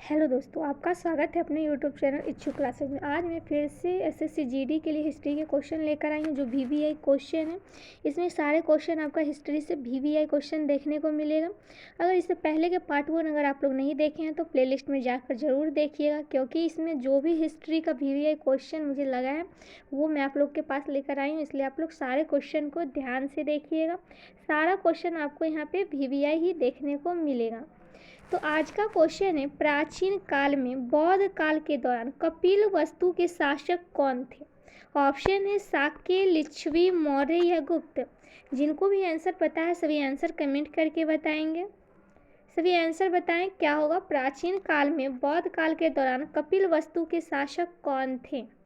Hello दोस्तों, आपका स्वागत है अपने यूट्यूब चैनल इच्छुक क्लासेज में। आज मैं फिर से एसएससी जीडी के लिए हिस्ट्री के क्वेश्चन लेकर आई हूँ जो वीवीआई क्वेश्चन है। इसमें सारे क्वेश्चन आपका हिस्ट्री से वीवीआई क्वेश्चन देखने को मिलेगा। अगर इससे पहले के पार्ट 1 अगर आप लोग नहीं देखे हैं तो प्लेलिस्ट में जाकर ज़रूर देखिएगा, क्योंकि इसमें जो भी हिस्ट्री का वीवीआई क्वेश्चन मुझे लगा है वो मैं आप लोग के पास लेकर आई हूँ। इसलिए आप लोग सारे क्वेश्चन को ध्यान से देखिएगा। सारा क्वेश्चन आपको यहाँ पे वीवीआई ही देखने को मिलेगा। तो आज का क्वेश्चन है, प्राचीन काल में बौद्ध काल के दौरान कपिलवस्तु के शासक कौन थे? ऑप्शन है शाक्य, लिच्छवी, मौर्य या गुप्त। जिनको भी आंसर पता है सभी आंसर कमेंट करके बताएंगे। सभी आंसर बताएं क्या होगा। प्राचीन काल में बौद्ध काल के दौरान कपिलवस्तु के शासक कौन थे?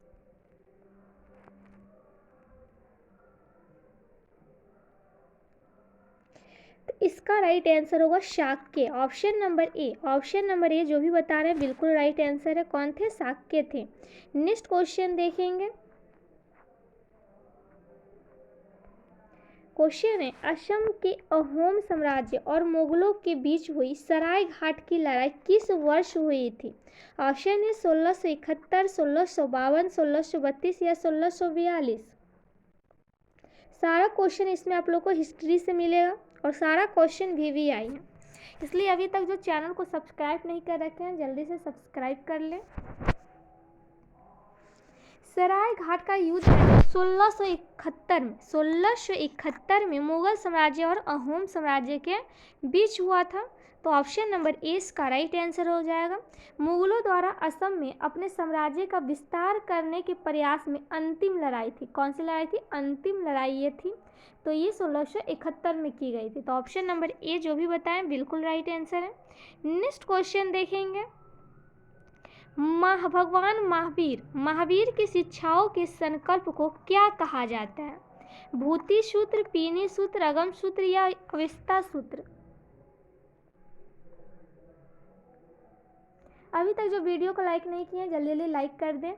इसका राइट आंसर होगा Shakya, option number A. Option number A जो भी बता रहे हैं बिल्कुल राइट आंसर है। कौन थे? शाक्य थे। नेक्स्ट क्वेश्चन देखेंगे। क्वेश्चन है, असम के अहोम साम्राज्य और मुगलों के बीच हुई सराय घाट की लड़ाई किस वर्ष हुई थी? ऑप्शन है 1671, 1652, 1632 या 1642। सारा क्वेश्चन इसमें आप लोग को हिस्ट्री से मिलेगा और सारा क्वेश्चन वीवीआई है। इसलिए अभी तक जो चैनल को सब्सक्राइब नहीं कर रखे हैं जल्दी से सब्सक्राइब कर लें। सराय घाट का युद्ध 1671 में मुगल साम्राज्य और अहोम साम्राज्य के बीच हुआ था। तो ऑप्शन नंबर ए इसका राइट आंसर हो जाएगा। मुगलों द्वारा असम में अपने साम्राज्य का विस्तार करने के प्रयास में अंतिम लड़ाई थी। कौन सी लड़ाई थी? अंतिम लड़ाई ये थी। तो ये 1671 में की गई थी। तो ऑप्शन नंबर ए जो भी बताएं बिल्कुल राइट आंसर है। नेक्स्ट क्वेश्चन देखेंगे। भगवान महावीर की शिक्षाओं के संकल्प को क्या कहा जाता है? भूति सूत्र, पीनी सूत्र, अगम सूत्र या अवस्था सूत्र। अभी तक जो वीडियो को लाइक नहीं किए जल्दी जल्दी लाइक कर दें।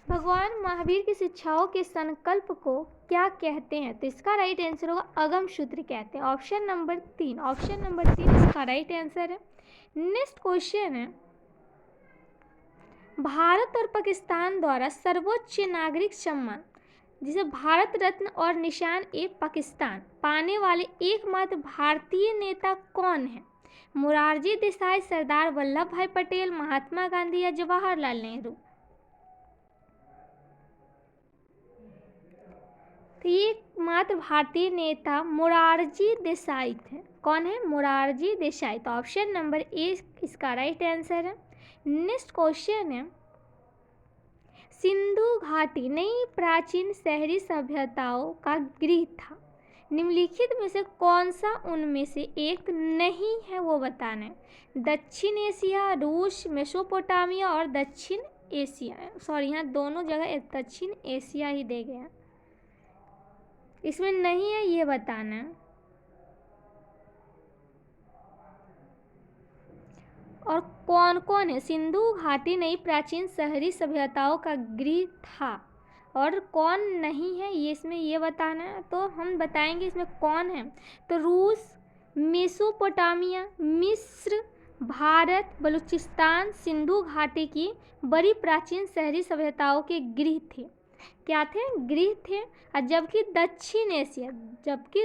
भगवान महावीर की शिक्षाओं के संकल्प को क्या कहते हैं? तो इसका राइट आंसर होगा अगम सूत्र कहते हैं। ऑप्शन नंबर 3 इसका राइट आंसर है। नेक्स्ट क्वेश्चन है, भारत और पाकिस्तान द्वारा सर्वोच्च नागरिक सम्मान जिसे भारत रत्न और निशान ए पाकिस्तान पाने वाले एकमात्र भारतीय नेता कौन है? मोरारजी देसाई, सरदार वल्लभ भाई पटेल, महात्मा गांधी या जवाहरलाल नेहरू। तो ये एकमात्र भारतीय नेता मोरारजी देसाई थे। कौन है? मोरारजी देसाई। तो ऑप्शन नंबर ए इसका राइट आंसर है। नेक्स्ट क्वेश्चन है, सिंधु घाटी नई प्राचीन शहरी सभ्यताओं का गृह था। निम्नलिखित में से कौन सा उनमें से एक नहीं है वो बताना है। दक्षिण एशिया, रूस, मेसोपोटामिया और दक्षिण एशिया। सॉरी, यहाँ दोनों जगह दक्षिण एशिया ही दे गया, इसमें नहीं है ये बताना है। और कौन कौन है? सिंधु घाटी नई प्राचीन शहरी सभ्यताओं का गृह था और कौन नहीं है ये इसमें ये बताना है। तो हम बताएंगे इसमें कौन है। तो रूस, मेसोपोटामिया, मिस्र, भारत, बलूचिस्तान सिंधु घाटी की बड़ी प्राचीन शहरी सभ्यताओं के गृह थे। क्या थे? गृह थे। और जबकि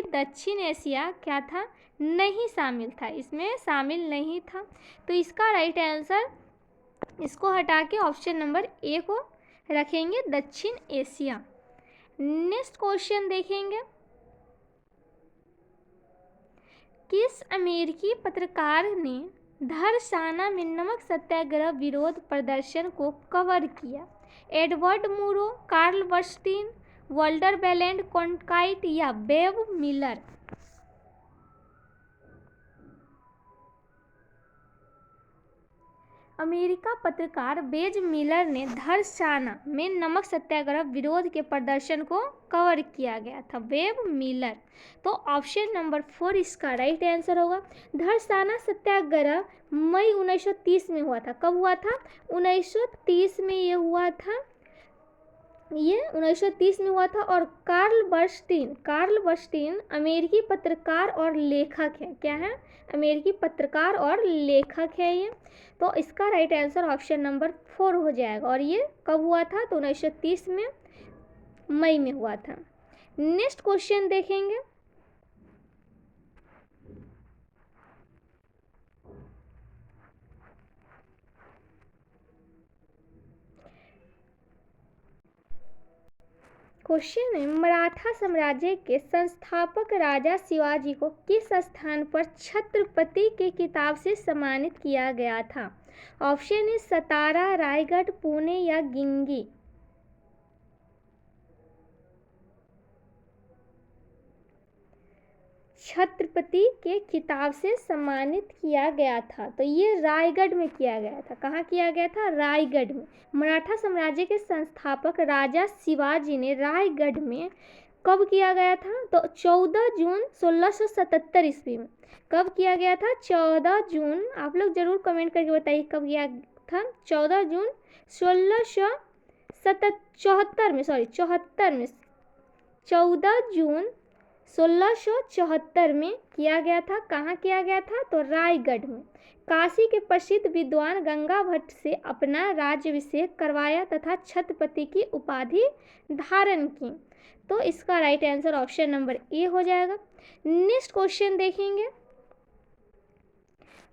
दक्षिण एशिया क्या था? नहीं शामिल था, इसमें शामिल नहीं था। तो इसका राइट आंसर इसको हटा के ऑप्शन नंबर ए को रखेंगे, दक्षिण एशिया। नेक्स्ट क्वेश्चन देखेंगे। किस अमेरिकी पत्रकार ने धरसाना में नमक सत्याग्रह विरोध प्रदर्शन को कवर किया? एडवर्ड मुरो, कार्ल बर्नस्टीन, वॉल्टर बेलेंड कॉन्काइट या बेव मिलर। अमेरिका पत्रकार बेज मिलर ने धरसाना में नमक सत्याग्रह विरोध के प्रदर्शन को कवर किया गया था, वेब मिलर। तो ऑप्शन नंबर 4 इसका राइट आंसर होगा। धरसाना सत्याग्रह मई 1930 में हुआ था। कब हुआ था? 1930 में ये हुआ था। ये 1930 में हुआ था। और कार्ल बर्नस्टीन अमेरिकी पत्रकार और लेखक है। क्या है? अमेरिकी पत्रकार और लेखक है ये। तो इसका राइट आंसर ऑप्शन नंबर 4 हो जाएगा। और ये कब हुआ था? तो 1930 में मई में हुआ था। नेक्स्ट क्वेश्चन देखेंगे। क्वेश्चन है, मराठा साम्राज्य के संस्थापक राजा शिवाजी को किस स्थान पर छत्रपति के खिताब से सम्मानित किया गया था? ऑप्शन है सतारा, रायगढ़, पुणे या गिंगी। छत्रपति के खिताब से सम्मानित किया गया था, तो ये रायगढ़ में किया गया था। कहाँ किया गया था? रायगढ़ में। मराठा साम्राज्य के संस्थापक राजा शिवाजी ने रायगढ़ में कब किया गया था? तो 14 जून 1677 ईस्वी में। कब किया गया था? 14 जून। आप लोग जरूर कमेंट करके बताइए कब किया था। 14 जून 1674 में, 14 जून 1674 में किया गया था। कहाँ किया गया था? तो रायगढ़ में। काशी के प्रसिद्ध विद्वान गंगा भट्ट से अपना राज्याभिषेक करवाया तथा छत्रपति की उपाधि धारण की। तो इसका right answer option number A हो जाएगा। नेक्स्ट क्वेश्चन देखेंगे।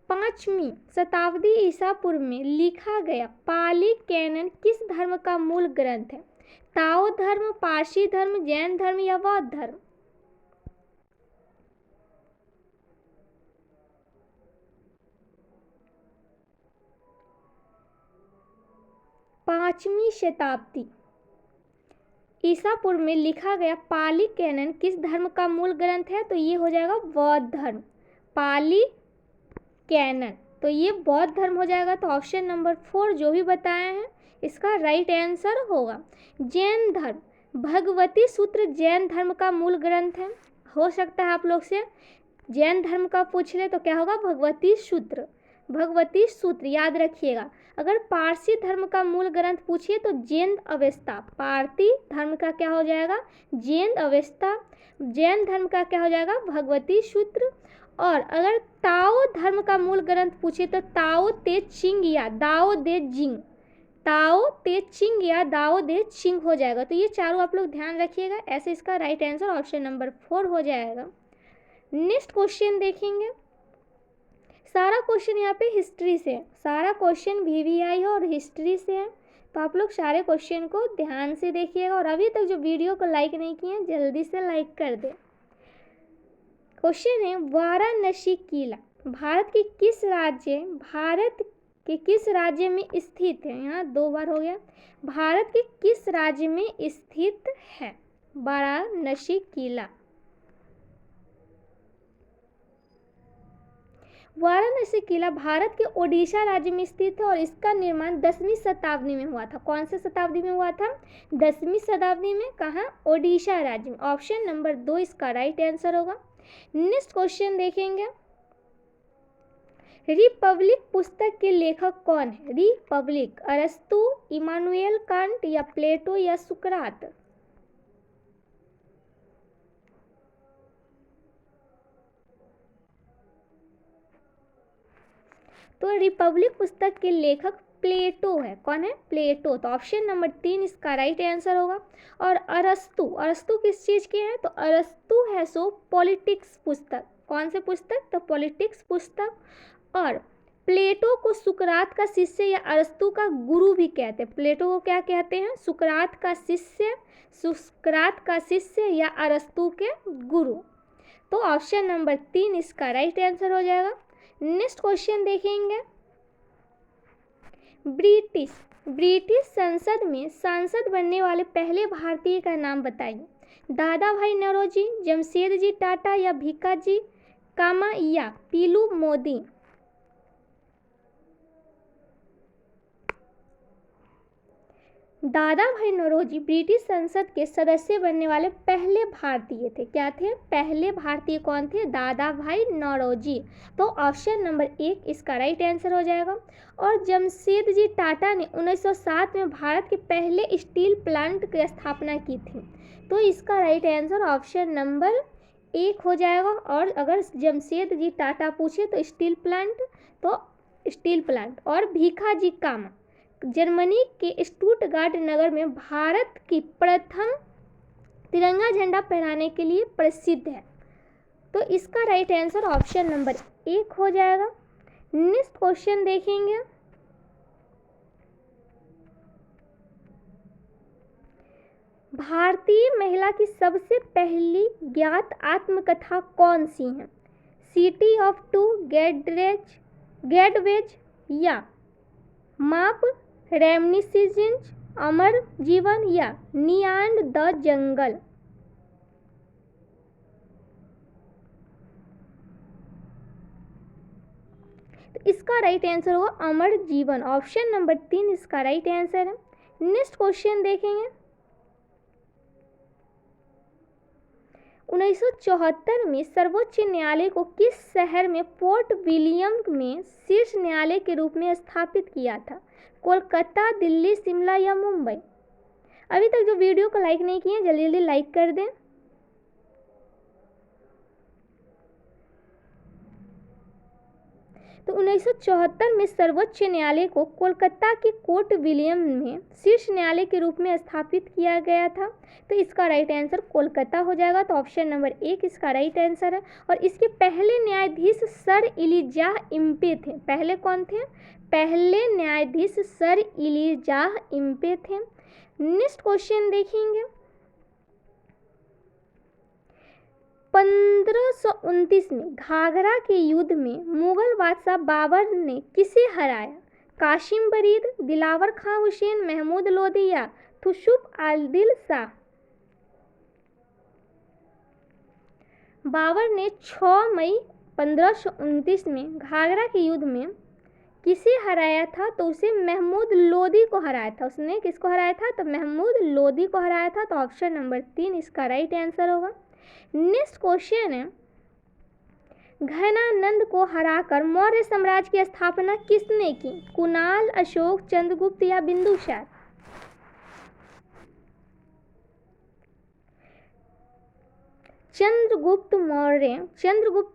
5वीं शताब्दी ईसा पूर्व में लिखा गया पाली कैनन किस धर्म का मूल ग्रंथ है? ताओ धर्म, पारसी धर्म, जैन धर्म या बौद्ध धर्म? 5वीं शताब्दी ईसा पूर्व में लिखा गया पाली कैनन किस धर्म का मूल ग्रंथ है? तो ये हो जाएगा बौद्ध धर्म। पाली कैनन, तो ये बौद्ध धर्म हो जाएगा। तो ऑप्शन नंबर 4 जो भी बताए हैं इसका राइट आंसर होगा। जैन धर्म, भगवती सूत्र जैन धर्म का मूल ग्रंथ है। हो सकता है आप लोग से जैन धर्म का पूछ ले तो क्या होगा? भगवती सूत्र। भगवती सूत्र याद रखिएगा। अगर पारसी धर्म का मूल ग्रंथ पूछिए तो जैन अवेस्ता। पारसी धर्म का क्या हो जाएगा? जैन अवेस्ता। जैन धर्म का क्या हो जाएगा? भगवती सूत्र। और अगर ताओ धर्म का मूल ग्रंथ पूछे तो ताओ ते चिंग या दाओ दे जिंग। ताओ ते चिंग या दाओ दे चिंग हो जाएगा। तो ये चारों आप लोग ध्यान रखिएगा। ऐसे इसका राइट आंसर ऑप्शन नंबर 4 हो जाएगा। नेक्स्ट क्वेश्चन देखेंगे। सारा क्वेश्चन यहाँ पे हिस्ट्री से है। सारा क्वेश्चन VVI है और हिस्ट्री से है। तो आप लोग सारे क्वेश्चन को ध्यान से देखिएगा। और अभी तक जो वीडियो को लाइक नहीं किए हैं जल्दी से लाइक कर दें। क्वेश्चन है, वाराणसी किला भारत के किस राज्य में स्थित है? यहाँ 2 बार हो गया। भारत के किस राज्य में स्थित है वाराणसी किला? वाराणसी किला भारत के ओडिशा राज्य में स्थित है और इसका निर्माण 10वीं शताब्दी में हुआ था। कौन से शताब्दी में हुआ था? 10वीं शताब्दी में। कहाँ? ओडिशा राज्य में। ऑप्शन नंबर 2 इसका राइट आंसर होगा। नेक्स्ट क्वेश्चन देखेंगे। रिपब्लिक पुस्तक के लेखक कौन है? रिपब्लिक, अरस्तु, इमानुएल कांट या प्लेटो या सुकरात? तो रिपब्लिक पुस्तक के लेखक प्लेटो है। कौन है? प्लेटो। तो ऑप्शन नंबर 3 इसका राइट आंसर होगा। और अरस्तु किस चीज़ के हैं? तो अरस्तु है सो पॉलिटिक्स पुस्तक। कौन से पुस्तक? तो पॉलिटिक्स पुस्तक। और प्लेटो को सुकरात का शिष्य या अरस्तु का गुरु भी कहते हैं। प्लेटो को क्या कहते हैं? सुकरात का शिष्य या अरस्तु के गुरु। तो ऑप्शन नंबर 3 इसका राइट आंसर हो जाएगा। नेक्स्ट क्वेश्चन देखेंगे। ब्रिटिश संसद में सांसद बनने वाले पहले भारतीय का नाम बताइए। दादा भाई नौरोजी, जमशेदजी टाटा या भीकाजी कामा या पीलू मोदी? दादा भाई नौरोजी ब्रिटिश संसद के सदस्य बनने वाले पहले भारतीय थे। क्या थे? पहले भारतीय कौन थे? दादा भाई नौरोजी। तो ऑप्शन नंबर 1 इसका राइट आंसर हो जाएगा। और जमशेदजी टाटा ने 1907 में भारत के पहले स्टील प्लांट की स्थापना की थी। तो इसका राइट आंसर ऑप्शन नंबर 1 हो जाएगा। और अगर जमशेदजी टाटा पूछे तो स्टील प्लांट, तो स्टील प्लांट। और भीखाजी कामा जर्मनी के स्टुटगार्ट नगर में भारत की प्रथम तिरंगा झंडा फहराने के लिए प्रसिद्ध है। तो इसका राइट आंसर ऑप्शन नंबर 1 हो जाएगा। नेक्स्ट क्वेश्चन देखेंगे। भारतीय महिला की सबसे पहली ज्ञात आत्मकथा कौन सी है? सिटी ऑफ टू गेटवेज या माप रेमनिसेंस, अमर जीवन या नियान्ड द जंगल? तो इसका राइट आंसर होगा अमर जीवन। ऑप्शन नंबर 3 इसका राइट आंसर है। नेक्स्ट क्वेश्चन देखेंगे। 1974 में सर्वोच्च न्यायालय को किस शहर में फोर्ट विलियम में शीर्ष न्यायालय के रूप में स्थापित किया था? कोलकाता, दिल्ली, शिमला या मुंबई? अभी तक जो वीडियो को लाइक नहीं किए जल्दी जल्दी लाइक कर दें। तो 1974 में सर्वोच्च न्यायालय को कोलकाता के कोर्ट विलियम में शीर्ष न्यायालय के रूप में स्थापित किया गया था। तो इसका राइट आंसर कोलकाता हो जाएगा। तो ऑप्शन नंबर 1 इसका राइट आंसर है। और इसके पहले न्यायाधीश सर इलिजाह इम्पे थे। पहले कौन थे? पहले न्यायाधीश सर इलिजाह इम्पे थे। नेक्स्ट क्वेश्चन देखेंगे। 1529 में घाघरा के युद्ध में मुगल बादशाह बाबर ने किसे हराया? कासिम बरीद, दिलावर खां हुसैन, महमूद लोदी या थुसुफ आदिल शाह? बाबर ने 6 मई 1529 में घाघरा के युद्ध में किसे हराया था? तो उसे महमूद लोदी को हराया था। उसने किसको हराया था? तो महमूद लोदी को हराया था। तो ऑप्शन नंबर 3 इसका राइट आंसर होगा। नेक्स्ट क्वेश्चन है। घनानंद को हराकर मौर्य साम्राज्य की स्थापना किसने की? कुणाल, अशोक, चंद्रगुप्त या बिंदुसार? चंद्रगुप्त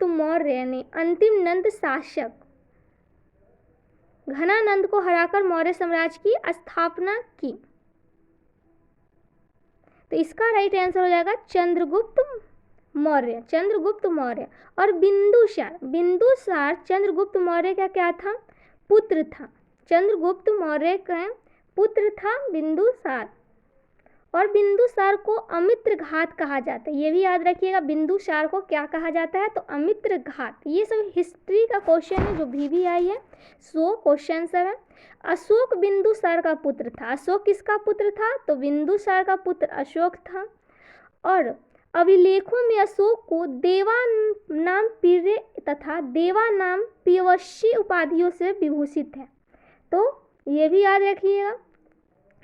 मौर्य ने अंतिम नंद शासक घनानंद को हराकर मौर्य साम्राज्य की स्थापना की। तो इसका राइट आंसर हो जाएगा चंद्रगुप्त मौर्य। और बिंदुसार चंद्रगुप्त मौर्य का क्या था? पुत्र था। चंद्रगुप्त मौर्य का पुत्र था बिंदुसार। और बिंदुसार को अमित्र घात कहा जाता है। ये भी याद रखिएगा, बिंदुसार को क्या कहा जाता है? तो अमित्र घात। ये सब हिस्ट्री का क्वेश्चन है जो VVI है। सो क्वेश्चन सर है। अशोक बिंदुसार का पुत्र था। अशोक किसका पुत्र था? तो बिंदुसार का पुत्र अशोक था। और अभिलेखों में अशोक को देवा नाम प्रिय तथा देवा नाम पियवशी उपाधियों से विभूषित है। तो ये भी याद रखिएगा।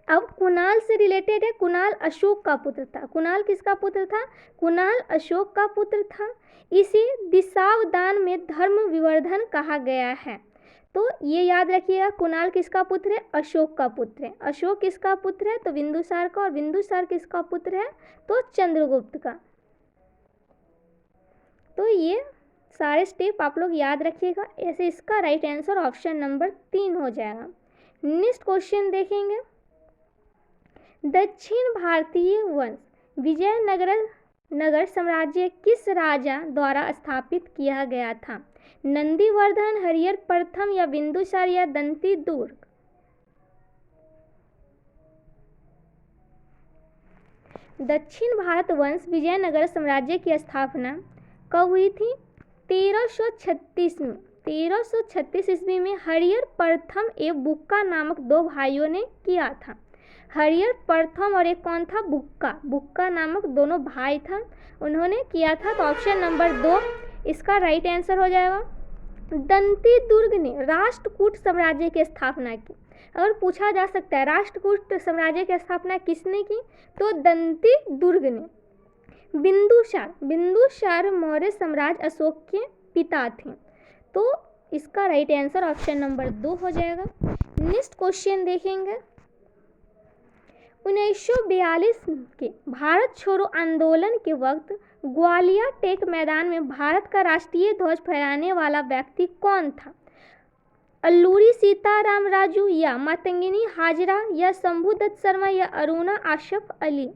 अब कुणाल से रिलेटेड है। कुणाल अशोक का पुत्र था। कुणाल किसका पुत्र था? कुणाल अशोक का पुत्र था। इसे दिशावदान में धर्म विवर्धन कहा गया है। तो ये याद रखिएगा, कुणाल किसका पुत्र है? अशोक का पुत्र है। अशोक किसका पुत्र है? तो बिंदुसार का। और बिंदुसार किसका पुत्र है? तो चंद्रगुप्त का। तो ये सारे स्टेप आप लोग याद रखिएगा। ऐसे इसका राइट आंसर ऑप्शन नंबर 3 हो जाएगा। नेक्स्ट क्वेश्चन देखेंगे। दक्षिण भारतीय वंश विजयनगर साम्राज्य किस राजा द्वारा स्थापित किया गया था? नंदीवर्धन, हरिहर प्रथम या बिंदुसार या दंती दुर्ग? दक्षिण भारत वंश विजयनगर साम्राज्य की स्थापना कब हुई थी? 1336 में। 1336 ईस्वी में हरिहर प्रथम एवं बुक्का नामक 2 भाइयों ने किया था। हरिहर प्रथम और एक कौन था? बुक्का नामक दोनों भाई था, उन्होंने किया था। तो ऑप्शन नंबर 2 इसका राइट आंसर हो जाएगा। दंती दुर्ग ने राष्ट्रकूट साम्राज्य की स्थापना की। और पूछा जा सकता है राष्ट्रकूट साम्राज्य की स्थापना किसने की, तो दंती दुर्ग ने। बिंदुसार मौर्य सम्राट अशोक के पिता थे। तो इसका राइट आंसर ऑप्शन नंबर 2 हो जाएगा। नेक्स्ट क्वेश्चन देखेंगे। 1942 के भारत छोड़ो आंदोलन के वक्त ग्वालियर टेक मैदान में भारत का राष्ट्रीय ध्वज फहराने वाला व्यक्ति कौन था? अल्लूरी सीताराम राजू या मातंगिनी हाजरा या शंभू दत्त शर्मा या अरुणा आशफ अली?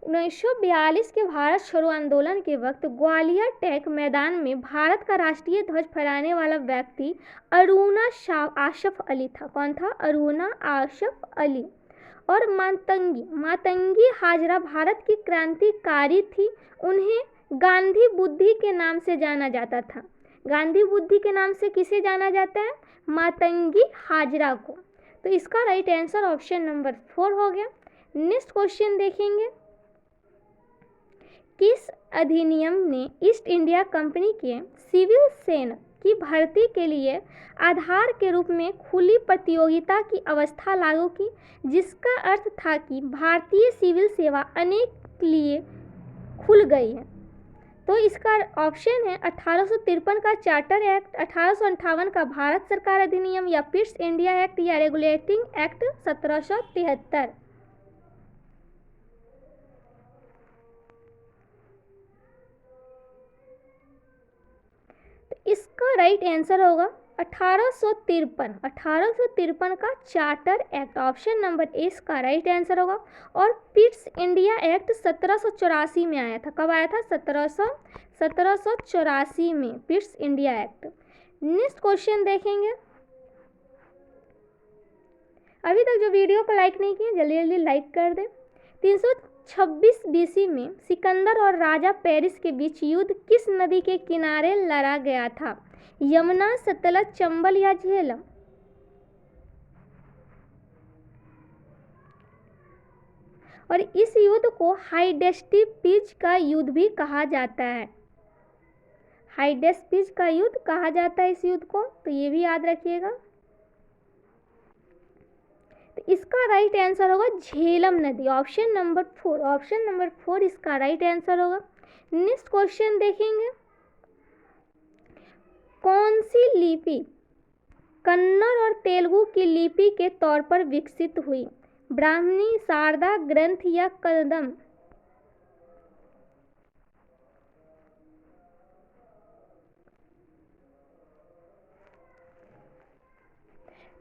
1942 के भारत छोड़ो आंदोलन के वक्त ग्वालियर टेक मैदान में भारत का राष्ट्रीय ध्वज फहराने वाला व्यक्ति अरुणा आशफ अली था। कौन था? अरुणा आशफ अली। और मातंगी हाजरा भारत की क्रांतिकारी थी। उन्हें गांधी बुद्धि के नाम से जाना जाता था। गांधी बुद्धि के नाम से किसे जाना जाता है? मातंगी हाजरा को। तो इसका राइट आंसर ऑप्शन नंबर 4 हो गया। नेक्स्ट क्वेश्चन देखेंगे। किस अधिनियम ने ईस्ट इंडिया कंपनी के सिविल सेना की भर्ती के लिए आधार के रूप में खुली प्रतियोगिता की अवस्था लागू की, जिसका अर्थ था कि भारतीय सिविल सेवा अनेक लिए खुल गई है? तो इसका ऑप्शन है 1853 का चार्टर एक्ट, 1858 का भारत सरकार अधिनियम या पिट्स इंडिया एक्ट या रेगुलेटिंग एक्ट 1773। इसका राइट आंसर होगा 1853 का charter act. Option number A इसका राइट आंसर होगा। और पिट्स इंडिया एक्ट 1784 में आया था। कब आया था? 1784 में Pitt's India act. Next question देखेंगे। अभी तक जो वीडियो को लाइक नहीं किए जल्दी जल्दी लाइक कर दें। 326 बीसी में सिकंदर और राजा पेरिस के बीच युद्ध किस नदी के किनारे लड़ा गया था? यमुना, सतलज, चंबल या झेलम? और इस युद्ध को हाइडेस्टिपीज का युद्ध भी कहा जाता है। हाइडेस्टिपीज का युद्ध कहा जाता है इस युद्ध को, तो ये भी याद रखिएगा। तो इसका राइट आंसर होगा झेलम नदी। Option number 4। ऑप्शन नंबर 4 इसका राइट आंसर होगा। नेक्स्ट क्वेश्चन देखेंगे। कौन सी लिपि कन्नड़ और तेलुगु की लिपि के तौर पर विकसित हुई? ब्राह्मी, शारदा, ग्रंथ या कदम?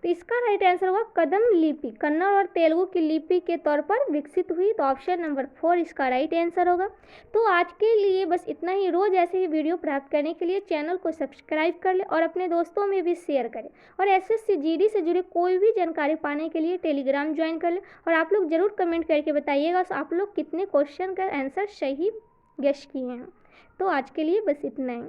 तो इसका राइट आंसर होगा कदम लिपि कन्नड़ और तेलुगु की लिपि के तौर पर विकसित हुई। तो ऑप्शन नंबर 4 इसका राइट आंसर होगा। तो आज के लिए बस इतना ही। रोज़ ऐसे ही वीडियो प्राप्त करने के लिए चैनल को सब्सक्राइब कर ले और अपने दोस्तों में भी शेयर करें। और एसएससी जीडी से जुड़े कोई भी जानकारी पाने के लिए टेलीग्राम ज्वाइन कर ले। और आप लोग ज़रूर कमेंट करके बताइएगा आप लोग कितने क्वेश्चन का आंसर सही गेस किए हैं। तो आज के लिए बस इतना ही।